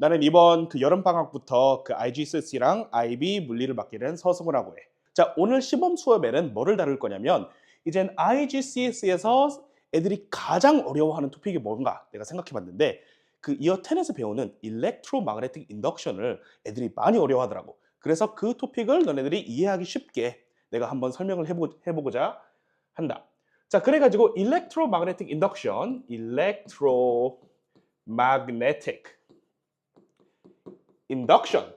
나는 이번 여름방학부터 IGCSE랑 IB 물리를 맡게 된 서승우라고 해. 자, 오늘 시범 수업에는 뭐를 다룰 거냐면 이젠 IGCSE에서 애들이 가장 어려워하는 토픽이 뭔가 내가 생각해 봤는데 이어 10에서 배우는 일렉트로마그네틱 인덕션을 애들이 많이 어려워하더라고. 그래서 그 토픽을 너네들이 이해하기 쉽게 내가 한번 설명을 해보고자 한다. 자, 그래가지고 일렉트로마그네틱 인덕션, 일렉트로마그네틱 인덕션.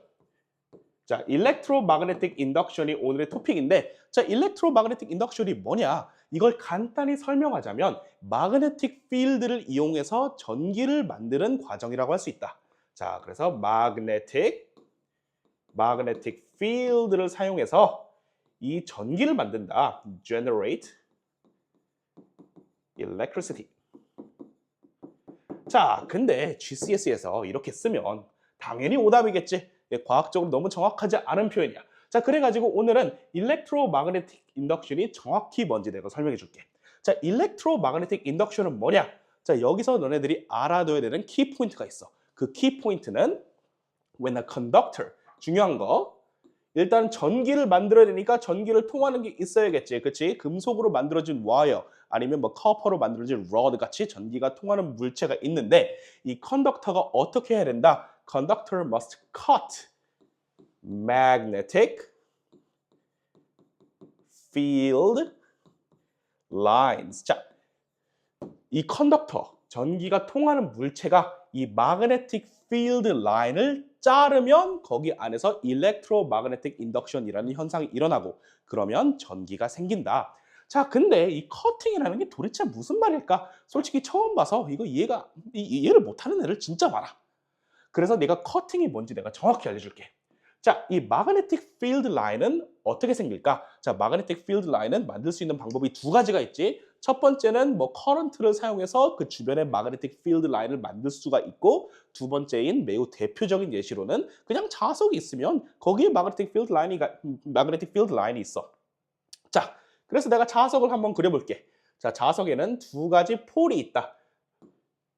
자, 일렉트로마그네틱 인덕션이 오늘의 토픽인데, 자, 일렉트로마그네틱 인덕션이 뭐냐? 이걸 간단히 설명하자면 마그네틱 필드를 이용해서 전기를 만드는 과정이라고 할 수 있다. 자, 그래서 마그네틱 필드를 사용해서 이 전기를 만든다. generate electricity. 자, 근데 GCSE에서 이렇게 쓰면 당연히 오답이겠지. 과학적으로 너무 정확하지 않은 표현이야. 자, 그래가지고 오늘은 일렉트로마그네틱 인덕션이 정확히 뭔지 내가 설명해 줄게. 자, 일렉트로마그네틱 인덕션은 뭐냐? 자, 여기서 너네들이 알아둬야 되는 키포인트가 있어. 그 키포인트는 when a conductor, 중요한 거, 일단 전기를 만들어야 되니까 전기를 통하는 게 있어야겠지. 그치? 금속으로 만들어진 와이어 아니면 커퍼로 만들어진 러드 같이 전기가 통하는 물체가 있는데 이 컨덕터가 어떻게 해야 된다? Conductor must cut magnetic field lines. 자, 이 컨덕터, 전기가 통하는 물체가 이 magnetic field line을 자르면 거기 안에서 일렉트로마그네틱 인덕션이라는 현상이 일어나고 그러면 전기가 생긴다. 자, 근데 이 커팅이라는 게 도대체 무슨 말일까? 솔직히 처음 봐서 이거 이해를 못하는 애들 진짜 많아. 그래서 내가 커팅이 뭔지 내가 정확히 알려줄게. 자, 이 마그네틱 필드 라인은 어떻게 생길까? 자, 마그네틱 필드 라인은 만들 수 있는 방법이 두 가지가 있지. 첫 번째는 커런트를 사용해서 그 주변에 마그네틱 필드 라인을 만들 수가 있고, 두 번째인 매우 대표적인 예시로는 그냥 자석이 있으면 거기에 마그네틱 필드 라인이 있어. 자, 그래서 내가 자석을 한번 그려볼게. 자, 자석에는 두 가지 폴이 있다.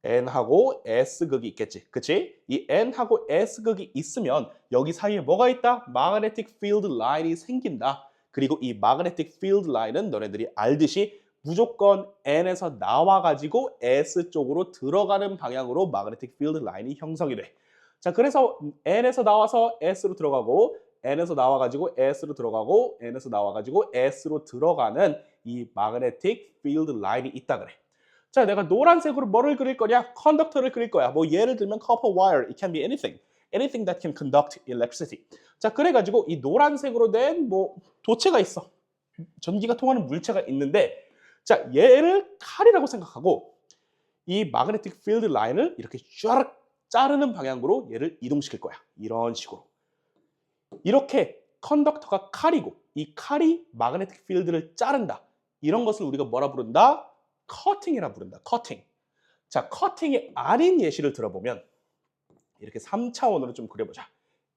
N하고 S극이 있겠지. 그치? 이 N하고 S극이 있으면 여기 사이에 뭐가 있다? magnetic field line이 생긴다. 그리고 이 magnetic field line은 너네들이 알듯이 무조건 N에서 나와가지고 S 쪽으로 들어가는 방향으로 magnetic field line이 형성이 돼. 자, 그래서 N에서 나와서 S로 들어가고 N에서 나와가지고 S로 들어가고 N에서 나와가지고 S로 들어가는 이 magnetic field line이 있다 그래. 자, 내가 노란색으로 뭐를 그릴 거냐? 컨덕터를 그릴 거야. 예를 들면 copper wire, it can be anything. Anything that can conduct electricity. 자, 그래가지고 이 노란색으로 된 도체가 있어. 전기가 통하는 물체가 있는데, 자, 얘를 칼이라고 생각하고 이 magnetic field line을 이렇게 쫙 자르는 방향으로 얘를 이동시킬 거야. 이런 식으로. 이렇게 컨덕터가 칼이고 이 칼이 magnetic field를 자른다. 이런 것을 우리가 뭐라 부른다? 커팅이라 부른다. 커팅. 자, 커팅이 아닌 예시를 들어보면 이렇게 3차원으로 좀 그려보자.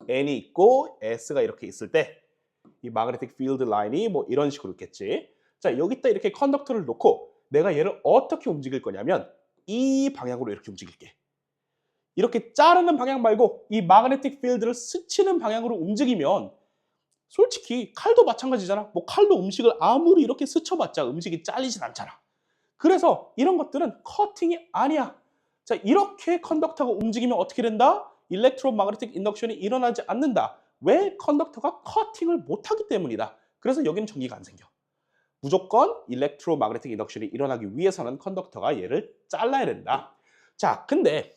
N이 있고 S가 이렇게 있을 때 이 magnetic field line이 이런 식으로 있겠지. 자, 여기다 이렇게 컨덕터를 놓고 내가 얘를 어떻게 움직일 거냐면 이 방향으로 이렇게 움직일게. 이렇게 자르는 방향 말고 이 magnetic field를 스치는 방향으로 움직이면 솔직히 칼도 마찬가지잖아. 칼로 음식을 아무리 이렇게 스쳐봤자 음식이 잘리진 않잖아. 그래서 이런 것들은 커팅이 아니야. 자, 이렇게 컨덕터가 움직이면 어떻게 된다? 일렉트로마그네틱 인덕션이 일어나지 않는다. 왜? 컨덕터가 커팅을 못하기 때문이다. 그래서 여기는 전기가 안 생겨. 무조건 일렉트로마그네틱 인덕션이 일어나기 위해서는 컨덕터가 얘를 잘라야 된다. 자, 근데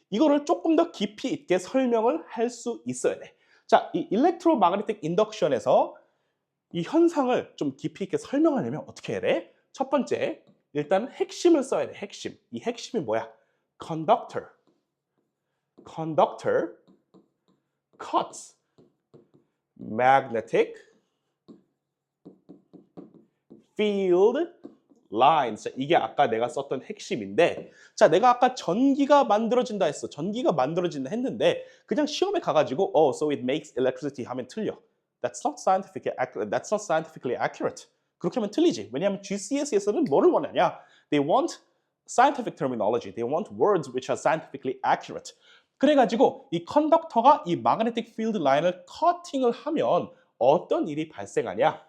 이거를 조금 더 깊이 있게 설명을 할 수 있어야 돼. 자, 이 일렉트로마그네틱 인덕션에서 이 현상을 좀 깊이 있게 설명하려면 어떻게 해야 돼? 첫 번째, 일단 핵심을 써야 돼. 핵심. 이 핵심이 뭐야? Conductor cuts magnetic field lines. 자, 이게 아까 내가 썼던 핵심인데, 자, 내가 아까 전기가 만들어진다 했어. 전기가 만들어진다 했는데 그냥 시험에 가가지고 so it makes electricity 하면 틀려. That's not scientifically accurate. 그렇게 하면 틀리지. 왜냐하면 GCSE에서는 뭐를 원하냐? They want scientific terminology. They want words which are scientifically accurate. 그래가지고 이 컨덕터가 이 magnetic field 라인을 커팅을 하면 어떤 일이 발생하냐?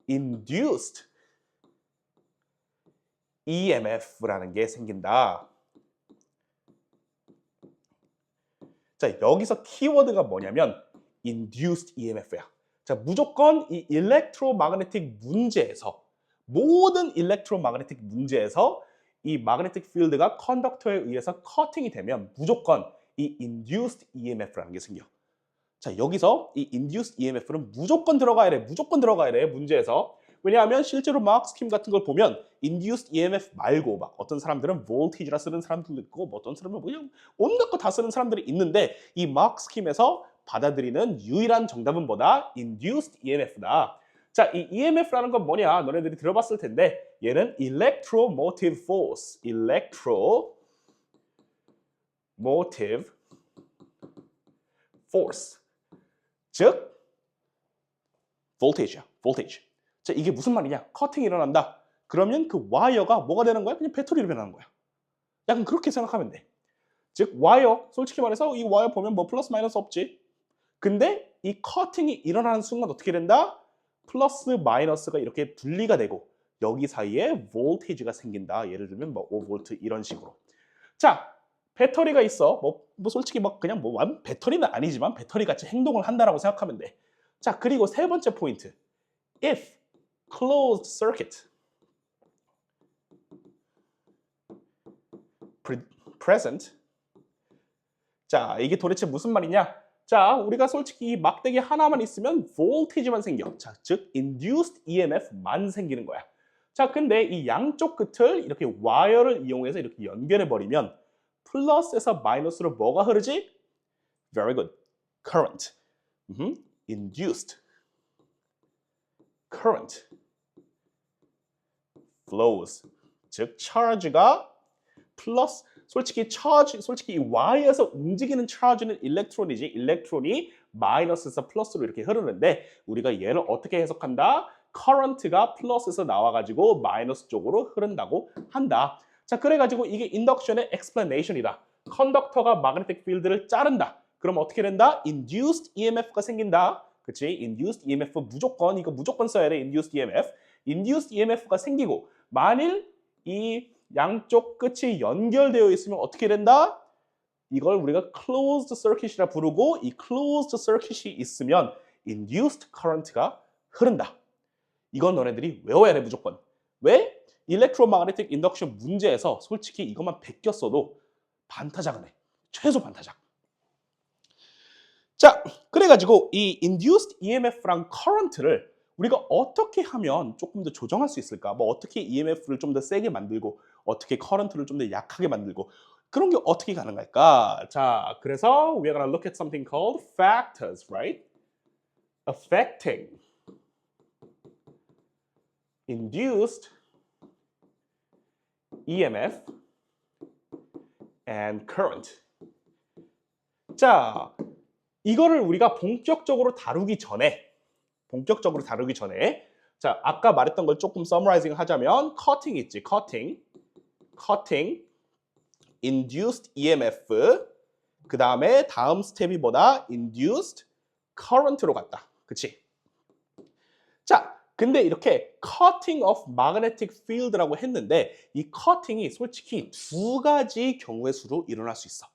induced EMF라는 게 생긴다. 자, 여기서 키워드가 뭐냐면 induced EMF야. 자, 무조건 이 일렉트로마그네틱 문제에서 모든 일렉트로마그네틱 문제에서 이 magnetic field가 컨덕터에 의해서 커팅이 되면 무조건 이 induced EMF라는 게 생겨. 자, 여기서 이 induced EMF는 무조건 들어가야 돼. 무조건 들어가야 돼. 문제에서. 왜냐하면 실제로 막 스킴 같은 걸 보면 induced EMF 말고 막 어떤 사람들은 voltage라 쓰는 사람들도 있고 뭐 어떤 사람은 그냥 온갖 거 다 쓰는 사람들이 있는데 이 막 스킴에서 받아들이는 유일한 정답은 뭐다? induced EMF다. 자, 이 EMF라는 건 뭐냐? 너네들이 들어봤을 텐데 얘는 electromotive force, electromotive force. 즉 voltage야, voltage. 자, 이게 무슨 말이냐? 커팅이 일어난다. 그러면 그 와이어가 뭐가 되는 거야? 그냥 배터리로 변하는 거야. 약간 그렇게 생각하면 돼. 즉 와이어, 솔직히 말해서 이 와이어 보면 뭐 플러스 마이너스 없지. 근데 이 커팅이 일어나는 순간 어떻게 된다? 플러스 마이너스가 이렇게 분리가 되고 여기 사이에 볼테이지가 생긴다. 예를 들면 뭐 5V 이런 식으로. 자, 배터리가 있어. 뭐 솔직히 막 그냥 뭐 배터리는 아니지만 배터리 같이 행동을 한다라고 생각하면 돼. 자, 그리고 세 번째 포인트. If closed circuit present. 자, 이게 도대체 무슨 말이냐? 자, 우리가 솔직히 이 막대기 하나만 있으면 voltage만 생겨. 자, 즉 induced EMF만 생기는 거야. 자, 근데 이 양쪽 끝을 이렇게 와이어를 이용해서 이렇게 연결해 버리면 플러스에서 마이너스로 뭐가 흐르지? Very good. current. induced current flows. 즉 charge가 플러스 솔직히 이 Y에서 움직이는 차지는 일렉트론이지. 일렉트론이 마이너스에서 플러스로 이렇게 흐르는데 우리가 얘를 어떻게 해석한다? current가 플러스에서 나와가지고 마이너스 쪽으로 흐른다고 한다. 자, 그래가지고 이게 인덕션의 explanation이다. 컨덕터가 magnetic field를 자른다. 그럼 어떻게 된다? induced EMF가 생긴다. 그치? induced EMF 무조건 이거 무조건 써야 돼. induced EMF. induced EMF가 생기고 만일 이 양쪽 끝이 연결되어 있으면 어떻게 된다? 이걸 우리가 closed circuit이라 부르고 이 closed circuit이 있으면 induced current가 흐른다. 이건 너네들이 외워야 돼 무조건. 왜? electromagnetic induction 문제에서 솔직히 이것만 베꼈어도 반타작은 해. 최소 반타작. 자, 그래가지고 이 induced EMF랑 current를 우리가 어떻게 하면 조금 더 조정할 수 있을까? 뭐 어떻게 EMF를 좀 더 세게 만들고 어떻게 current를 좀 더 약하게 만들고 그런 게 어떻게 가능할까? 자, 그래서 we're gonna look at something called factors, right? Affecting induced EMF and current. 자, 이거를 우리가 본격적으로 다루기 전에 자, 아까 말했던 걸 조금 서머라이징 하자면 커팅 있지. 커팅 induced EMF 그 다음에 다음 스텝이 뭐다? induced current로 갔다. 그치? 자, 근데 이렇게 cutting of magnetic field라고 했는데 이 cutting이 솔직히 두 가지 경우의 수로 일어날 수 있어.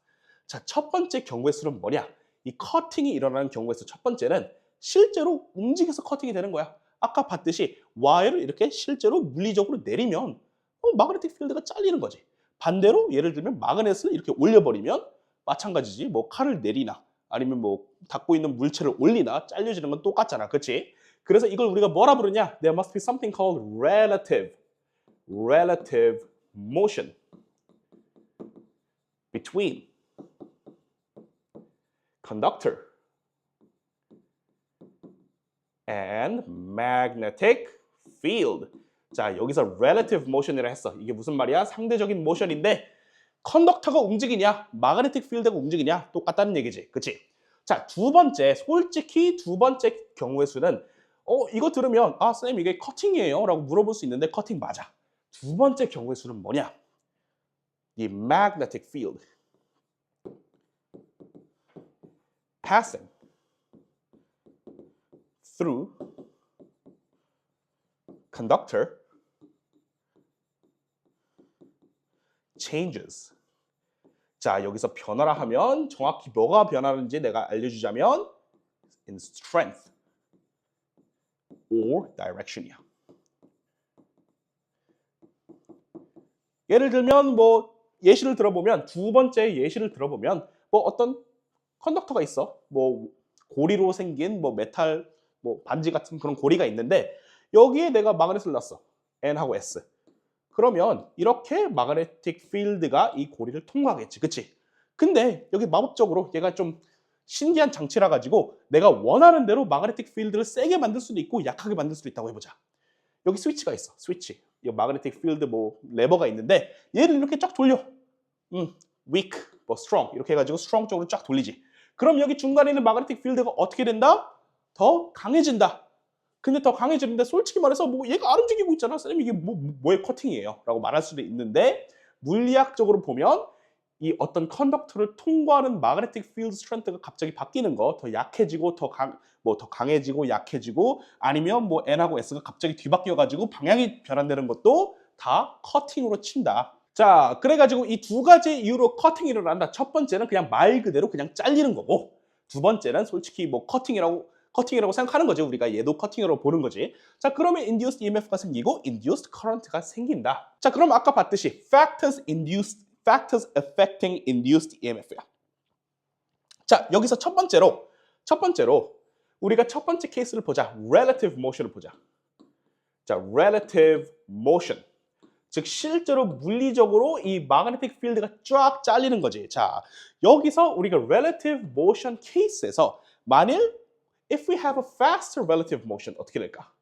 자, 첫 번째 경우의 수는 뭐냐? 이 커팅이 일어나는 경우의 수 첫 번째는 실제로 움직여서 커팅이 되는 거야. 아까 봤듯이 와이어를 이렇게 실제로 물리적으로 내리면 마그네틱 필드가 잘리는 거지. 반대로 예를 들면 마그넷을 이렇게 올려버리면 마찬가지지. 뭐 칼을 내리나 아니면 뭐 닿고 있는 물체를 올리나 잘려지는 건 똑같잖아. 그렇지? 그래서 이걸 우리가 뭐라 부르냐? There must be something called relative motion between conductor and magnetic field. 자, 여기서 relative motion이라 했어. 이게 무슨 말이야? 상대적인 모션인데 컨덕터가 움직이냐, magnetic field가 움직이냐 똑같다는 얘기지. 그치? 자, 솔직히 두 번째 경우의 수는 이거 들으면 아, 쌤 이게 커팅이에요 라고 물어볼 수 있는데 커팅 맞아. 두 번째 경우의 수는 뭐냐? 이 magnetic field. passing through conductor changes. 자, 여기서 변화라 하면 정확히 뭐가 변하는지 내가 알려주자면 in strength or direction이야. 예를 들면 뭐 예시를 들어보면 두 번째 예시를 들어보면 뭐 어떤 컨덕터가 있어. 뭐 고리로 생긴 뭐 메탈 뭐 반지 같은 그런 고리가 있는데 여기에 내가 마그넷을 놨어. N하고 S. 그러면 이렇게 마그네틱 필드가 이 고리를 통과하겠지. 그치? 근데 여기 마법적으로 얘가 좀 신기한 장치라 가지고 내가 원하는 대로 마그네틱 필드를 세게 만들 수도 있고 약하게 만들 수도 있다고 해보자. 여기 스위치가 있어. 스위치. 이 마그네틱 필드 뭐 레버가 있는데 얘를 이렇게 쫙 돌려. weak, 뭐 strong 이렇게 해가지고 strong 쪽으로 쫙 돌리지. 그럼 여기 중간에 있는 마그네틱 필드가 어떻게 된다? 더 강해진다. 근데 더 강해지는데 솔직히 말해서 뭐 얘가 안 움직이고 있잖아. 쌤 이게 뭐의 커팅이에요? 라고 말할 수도 있는데 물리학적으로 보면 이 어떤 컨덕터를 통과하는 마그네틱 필드 스트렝스가 갑자기 바뀌는 거, 더 약해지고 더 강해지고 약해지고 아니면 뭐 N하고 S가 갑자기 뒤바뀌어 가지고 방향이 변환되는 것도 다 커팅으로 친다. 자, 그래가지고 이 두 가지 이유로 커팅이 일어난다. 첫 번째는 그냥 말 그대로 그냥 잘리는 거고, 두 번째는 솔직히 뭐 커팅이라고 생각하는 거지. 우리가 얘도 커팅으로 보는 거지. 자, 그러면 induced EMF가 생기고 induced current가 생긴다. 자, 그럼 아까 봤듯이 factors affecting induced EMF야. 자, 여기서 첫 번째로 우리가 첫 번째 케이스를 보자. relative motion을 보자. 자, relative motion. 즉 실제로 물리적으로 이 magnetic field가 쫙 잘리는 거지. 자, 여기서 우리가 relative motion 케이스에서 만일 if we have a faster relative motion 어떻게 될까?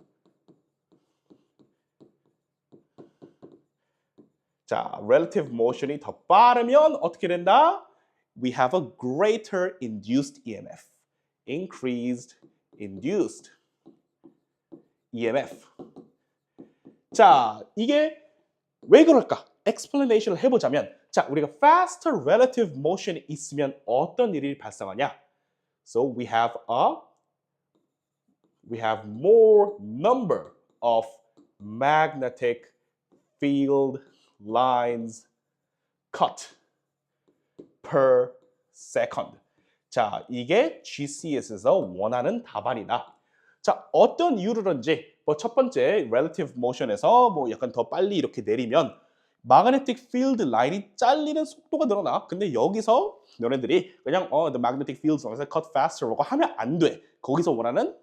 자, relative motion이 더 빠르면 어떻게 된다? We have a greater induced EMF. Increased induced EMF. 자, 이게 왜 그럴까? explanation을 해보자면, 자, 우리가 faster relative motion이 있으면 어떤 일이 발생하냐? So we have more number of magnetic field lines cut per second. 자, 이게 GCS에서 원하는 답안이다. 자, 어떤 이유로든지 뭐 첫 번째 relative motion에서 뭐 약간 더 빨리 이렇게 내리면 magnetic field line이 잘리는 속도가 늘어나. 근데 여기서 너네들이 그냥 the magnetic field lines cut faster라고 하면 안 돼. 거기서 원하는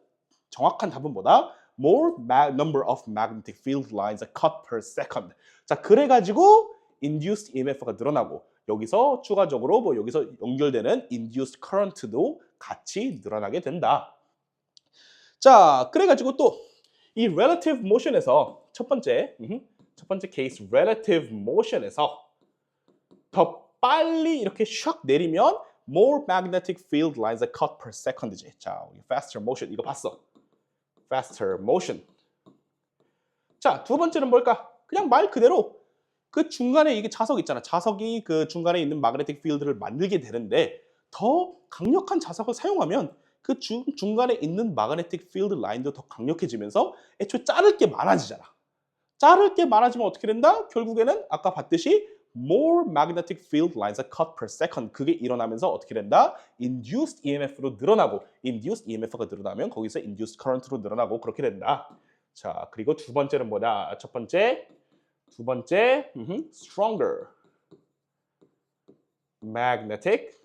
정확한 답은 뭐다? More number of magnetic field lines cut per second. 자, 그래가지고 induced EMF가 늘어나고 여기서 추가적으로 뭐 여기서 연결되는 induced current도 같이 늘어나게 된다. 자, 그래가지고 또 이 relative motion에서 첫 번째 케이스 relative motion에서 더 빨리 이렇게 샥 내리면 more magnetic field lines cut per second이지. 자, faster motion 이거 봤어. faster motion. 자, 두 번째는 뭘까? 그냥 말 그대로 그 중간에 이게 자석 있잖아. 자석이 그 중간에 있는 magnetic field를 만들게 되는데 더 강력한 자석을 사용하면 그 중간에 있는 magnetic field 라인도 더 강력해지면서 애초에 자를 게 많아지잖아. 자를 게 많아지면 어떻게 된다? 결국에는 아까 봤듯이 more magnetic field lines cut per second 그게 일어나면서 어떻게 된다? induced EMF로 늘어나고 induced EMF가 늘어나면 거기서 induced current로 늘어나고 그렇게 된다. 자, 그리고 두 번째는 뭐냐? 두 번째 stronger magnetic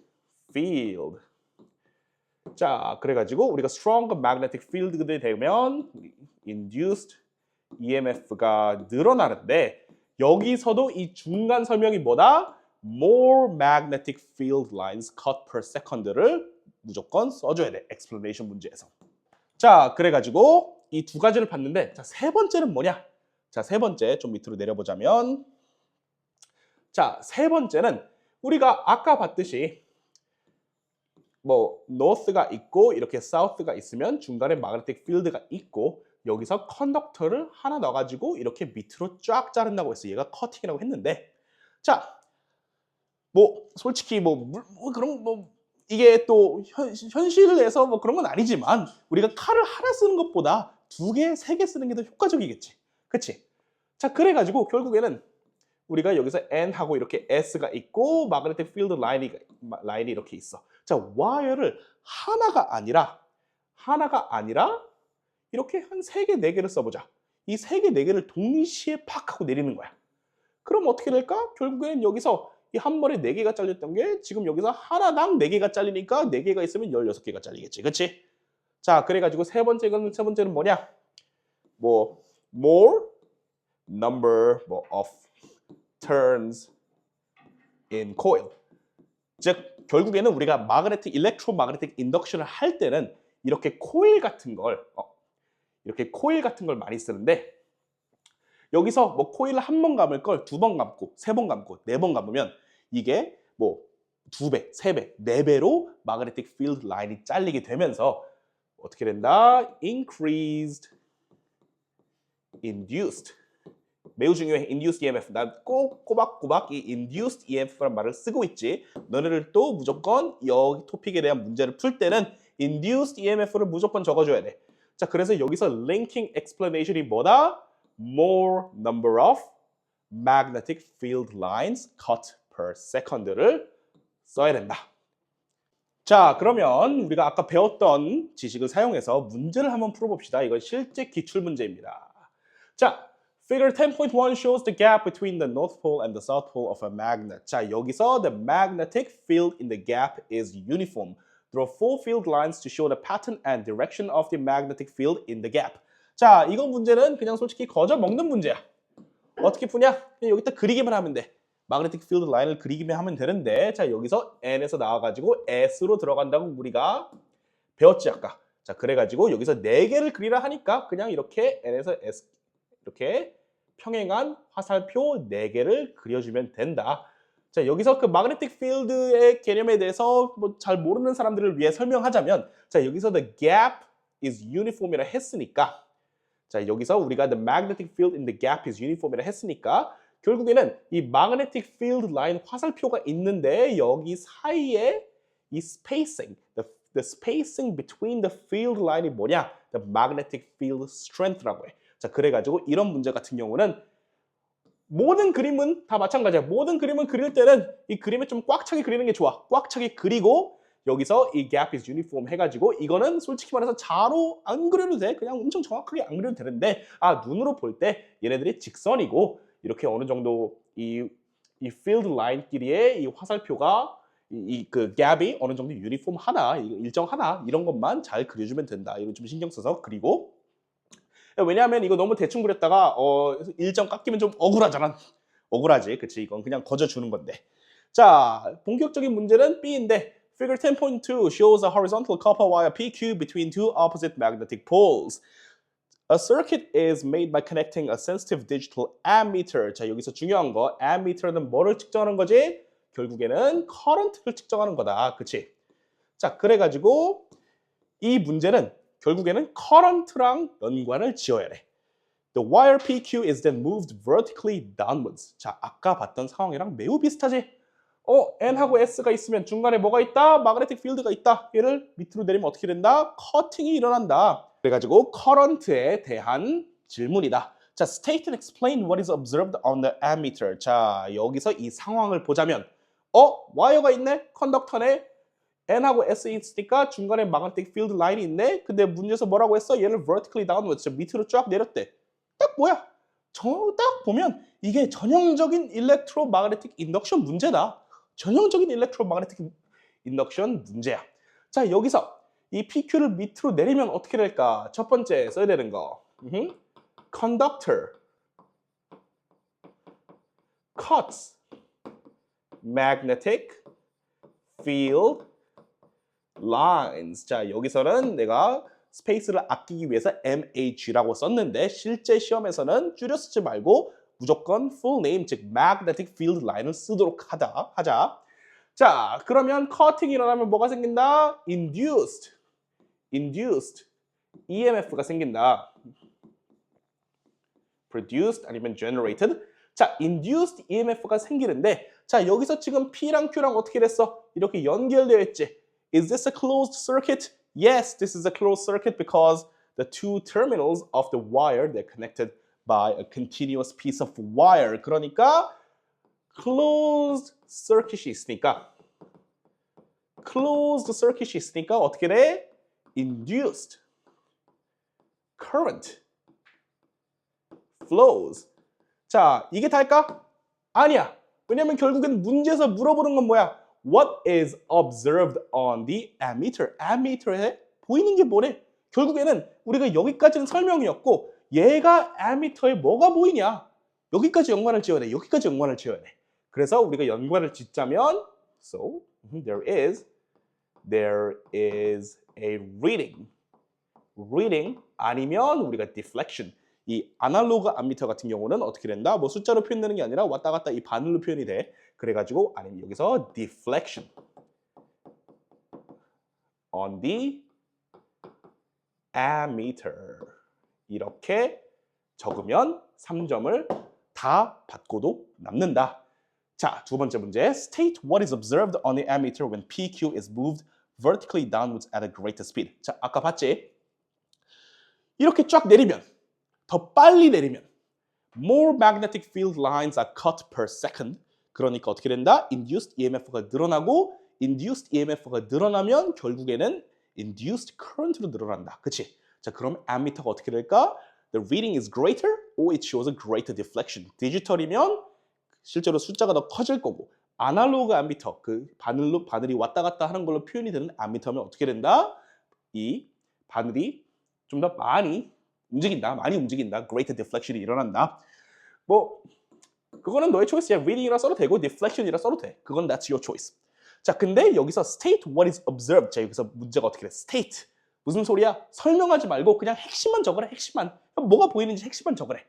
field. 자, 그래가지고 우리가 strong magnetic field가 되면 induced EMF가 늘어나는데 여기서도 이 중간 설명이 뭐다? more magnetic field lines cut per second를 무조건 써줘야 돼. explanation 문제에서. 자, 그래가지고 이 두 가지를 봤는데 자, 세 번째는 뭐냐? 자, 세 번째 좀 밑으로 내려보자면 자, 세 번째는 우리가 아까 봤듯이 뭐 north가 있고 이렇게 south가 있으면 중간에 magnetic field가 있고 여기서 컨덕터를 하나 넣어가지고 이렇게 밑으로 쫙 자른다고 했어. 얘가 커팅이라고 했는데 자, 뭐 솔직히 그런 이게 또 현실에서 뭐 그런 건 아니지만 우리가 칼을 하나 쓰는 것보다 두 개, 세 개 쓰는 게 더 효과적이겠지. 그치? 자, 그래가지고 결국에는 우리가 여기서 N하고 이렇게 S가 있고 마그네틱 필드 라인이 이렇게 있어. 자, 와이어를 하나가 아니라 이렇게 한 3개, 4개를 써보자. 이 3개, 4개를 동시에 팍 하고 내리는 거야. 그럼 어떻게 될까? 결국에는 여기서 이 한 번에 4개가 잘렸던 게 지금 여기서 하나당 4개가 잘리니까 4개가 있으면 16개가 잘리겠지. 그치? 자, 그래가지고 세 번째는 뭐냐? 뭐 more number of turns in coil. 즉 결국에는 우리가 마그네틱 일렉트로마그네틱 인덕션을 할 때는 이렇게 코일 같은 걸 많이 쓰는데 여기서 뭐 코일을 한 번 감을 걸 2번 감고 3번 감고 4번 감으면 이게 뭐 2배, 3배, 4배로 마그네틱 필드 라인이 잘리게 되면서 어떻게 된다? Increased, induced. 매우 중요해. Induced EMF. 난 꼭 꼬박꼬박 이 Induced EMF라는 말을 쓰고 있지. 너네들도 무조건 여기 토픽에 대한 문제를 풀 때는 Induced EMF를 무조건 적어줘야 돼. 자, 그래서 여기서 linking explanation이 뭐다? More number of magnetic field lines cut per second를 써야 된다. 자, 그러면 우리가 아까 배웠던 지식을 사용해서 문제를 한번 풀어봅시다. 이건 실제 기출문제입니다. 자, Figure 10.1 shows the gap between the north pole and the south pole of a magnet. 자, 여기서 the magnetic field in the gap is uniform. Draw 4 field lines to show the pattern and direction of the magnetic field in the gap. 자, 이건 문제는 그냥 솔직히 거저 먹는 문제야. 어떻게 푸냐? 그냥 여기다 그리기만 하면 돼. 마그네틱 필드 라인을 그리기만 하면 되는데 자, 여기서 N에서 나와가지고 S로 들어간다고 우리가 배웠지 아까. 자, 그래가지고 여기서 4개를 그리라 하니까 그냥 이렇게 N에서 S 이렇게 평행한 화살표 4개를 그려주면 된다. 자, 여기서 그 마그네틱 필드의 개념에 대해서 뭐 잘 모르는 사람들을 위해 설명하자면 자, 여기서 the gap is uniform이라 했으니까 자, 여기서 우리가 the magnetic field in the gap is uniform이라 했으니까 결국에는 이 magnetic field line 화살표가 있는데 여기 사이에 이 spacing, the spacing between the field line이 뭐냐? The magnetic field strength라고 해. 자, 그래가지고 이런 문제 같은 경우는 모든 그림은 다 마찬가지야. 모든 그림은 그릴 때는 이 그림에 좀 꽉 차게 그리는 게 좋아. 꽉 차게 그리고 여기서 이 gap is uniform 해가지고 이거는 솔직히 말해서 자로 안 그려도 돼. 그냥 엄청 정확하게 안 그려도 되는데 눈으로 볼 때 얘네들이 직선이고 이렇게 어느 정도 이 field line끼리의 이 화살표가 그 gap이 어느 정도 유니폼하다, 일정하다 이런 것만 잘 그려주면 된다. 이거 좀 신경 써서 그리고 왜냐하면 이거 너무 대충 그렸다가 일정 깎이면 좀 억울하잖아. 억울하지, 그치? 이건 그냥 거저 주는 건데. 자, 본격적인 문제는 B인데 Figure 10.2 shows a horizontal copper wire PQ between two opposite magnetic poles. A circuit is made by connecting a sensitive digital ammeter. 자, 여기서 중요한 거, ammeter는 뭐를 측정하는 거지? 결국에는 current를 측정하는 거다, 그치? 자, 그래가지고 이 문제는 결국에는 current랑 연관을 지어야 돼. The wire PQ is then moved vertically downwards. 자, 아까 봤던 상황이랑 매우 비슷하지? N하고 S가 있으면 중간에 뭐가 있다? 마그네틱 필드가 있다. 얘를 밑으로 내리면 어떻게 된다? 커팅이 일어난다. 그래가지고 current에 대한 질문이다. 자, state and explain what is observed on the ammeter. 자, 여기서 이 상황을 보자면 와이어가 있네? 컨덕터네? N하고 S 있으니까 중간에 마그네틱 필드 라인이 있네? 근데 문제에서 뭐라고 했어? 얘를 vertically downwards, 밑으로 쫙 내렸대. 딱 뭐야? 딱 보면 이게 전형적인 일렉트로마그네틱 인덕션 문제다. 전형적인 일렉트로마그네틱 인덕션 문제야. 자, 여기서 이 PQ를 밑으로 내리면 어떻게 될까? 첫 번째 써야 되는 거. Conductor cuts magnetic field lines. 자, 여기서는 내가 스페이스를 아끼기 위해서 MH라고 썼는데 실제 시험에서는 줄여 쓰지 말고 무조건 full name, 즉 magnetic field line을 쓰도록 하자. 자, 그러면 cutting이 일어나면 뭐가 생긴다? induced EMF가 생긴다. produced 아니면 generated. 자, induced EMF가 생기는데 자, 여기서 지금 P랑 Q랑 어떻게 됐어? 이렇게 연결되어 있지. Is this a closed circuit? Yes, this is a closed circuit because the two terminals of the wire, they're connected by a continuous piece of wire. 그러니까 closed circuit이 있으니까 어떻게 돼? Induced current flows. 자, 이게 다일까? 아니야. 왜냐면 결국엔 문제에서 물어보는 건 뭐야? What is observed on the ammeter? ammeter에 보이는 게 뭐래? 결국에는 우리가 여기까지는 설명이었고 얘가 ammeter에 뭐가 보이냐? 여기까지 연관을 지어야 돼. 여기까지 연관을 지어야 돼. 그래서 우리가 연관을 짓자면 so there is a reading. reading 아니면 우리가 deflection. 이 아날로그 암미터 같은 경우는 어떻게 된다? 뭐 숫자로 표현되는 게 아니라 왔다 갔다 이 바늘로 표현이 돼. 그래가지고 아니면 여기서 deflection on the ammeter 이렇게 적으면 3점을 다 받고도 남는다. 자, 두 번째 문제. State what is observed on the ammeter when PQ is moved vertically downwards at a greater speed. 자, 아까 봤지? 이렇게 쫙 내리면 더 빨리 내리면 more magnetic field lines are cut per second. 그러니까 어떻게 된다? induced EMF가 늘어나고 induced EMF가 늘어나면 결국에는 induced current로 늘어난다. 그치? 자, 그럼 ammeter가 어떻게 될까? The reading is greater or it shows a greater deflection. 디지털이면 실제로 숫자가 더 커질 거고 아날로그 암미터, 그 바늘이 왔다 갔다 하는 걸로 표현이 되는 암미터면 어떻게 된다? 이 바늘이 좀 더 많이 움직인다. greater deflection이 일어난다. 뭐 그거는 너의 초이스야. reading이라 써도 되고 deflection이라 써도 돼. 그건 that's your choice. 자, 근데 여기서 state what is observed. 자, 여기서 문제가 어떻게 돼? state. 무슨 소리야? 설명하지 말고 그냥 핵심만 적으래. 핵심만. 뭐가 보이는지 핵심만 적으래.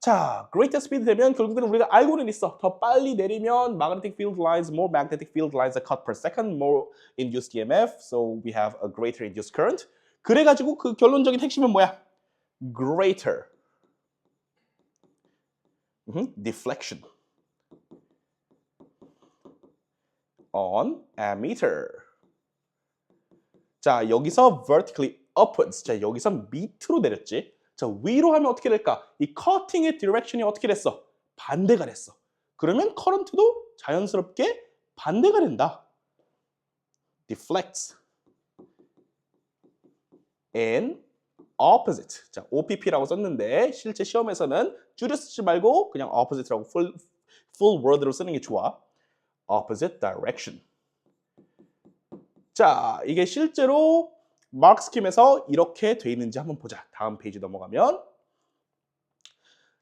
자, greater speed 되면 결국에는 우리가 알고는 있어. 더 빨리 내리면 magnetic field lines, more magnetic field lines are cut per second, more induced EMF, so we have a greater induced current. 그래가지고 그 결론적인 핵심은 뭐야? greater deflection on ammeter. 자, 여기서 vertically upwards. 자, 여기서 밑으로 내렸지. 자, 위로 하면 어떻게 될까? 이 커팅의 디렉션이 어떻게 됐어? 반대가 됐어. 그러면 커런트도 자연스럽게 반대가 된다. deflects in opposite. 자, OPP라고 썼는데 실제 시험에서는 줄여 쓰지 말고 그냥 opposite라고 full word로 쓰는 게 좋아. opposite direction. 자, 이게 실제로 마크 스킴에서 이렇게 돼 있는지 한번 보자. 다음 페이지 넘어가면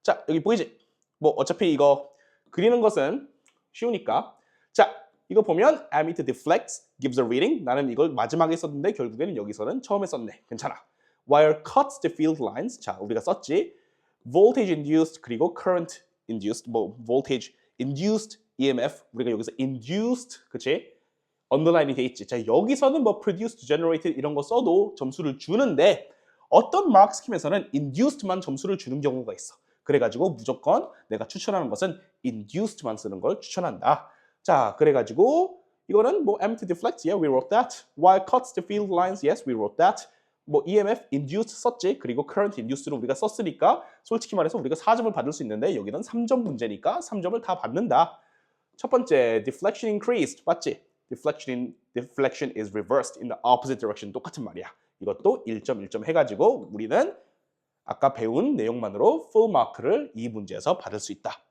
자, 여기 보이지? 뭐 어차피 이거 그리는 것은 쉬우니까 자, 이거 보면 ammeter deflects, gives a reading. 나는 이걸 마지막에 썼는데 결국에는 여기서는 처음에 썼네. 괜찮아. Wire cuts the field lines. 자, 우리가 썼지. Voltage induced 그리고 current induced. 뭐 voltage induced EMF. 우리가 여기서 induced, 그치? 언더라인이 돼 있지. 자, 여기서는 뭐 produced, generated 이런 거 써도 점수를 주는데 어떤 마크 스킴에서는 induced만 점수를 주는 경우가 있어. 그래가지고 무조건 내가 추천하는 것은 induced만 쓰는 걸 추천한다. 자, 그래가지고 이거는 뭐 ammeter deflects, yeah, we wrote that. Wire cuts the field lines, yes, we wrote that. 뭐 EMF induced 썼지. 그리고 current induced를 우리가 썼으니까 솔직히 말해서 우리가 4점을 받을 수 있는데 여기는 3점 문제니까 3점을 다 받는다. 첫 번째, deflection increased, 맞지? Deflection is reversed in the opposite direction. 똑같은 말이야. 이것도 1점 1점 해가지고 우리는 아까 배운 내용만으로 full 마크를 이 문제에서 받을 수 있다.